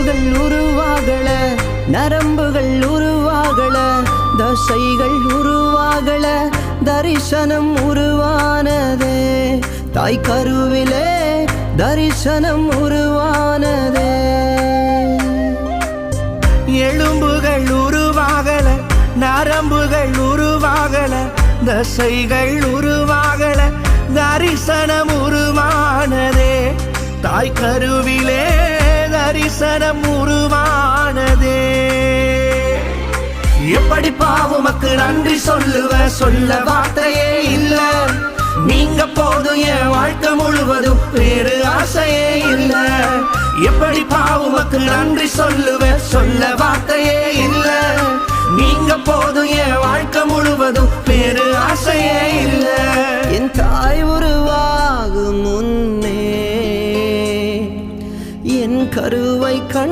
எலும்புகள் உருவாகல, நரம்புகள் உருவாகல, தசைகள் உருவாகல, தரிசனம் உருவானதே. தாய் கருவிலே தரிசனம் உருவானதே. எலும்புகள் உருவாகல, நரம்புகள் உருவாகல, தசைகள் உருவாகல, தரிசனம் உருவானதே. தாய் கருவிலே தரிசனம் உருவானதே. எப்படி பாவுமக்கு நன்றி சொல்லுவ, சொல்ல வார்த்தையே இல்ல. நீங்க போதும் என் வாழ்க்கை முழுவதும் வேறு ஆசையே இல்ல. எப்படி பாவுமக்கு நன்றி சொல்லுவ, சொல்ல வார்த்தையே இல்ல. நீங்க போதும் என் வாழ்க்கை முழுவதும் வேறு ஆசையே இல்ல. என் தாய் உருவாகும் முன்னே என் கருவை கண்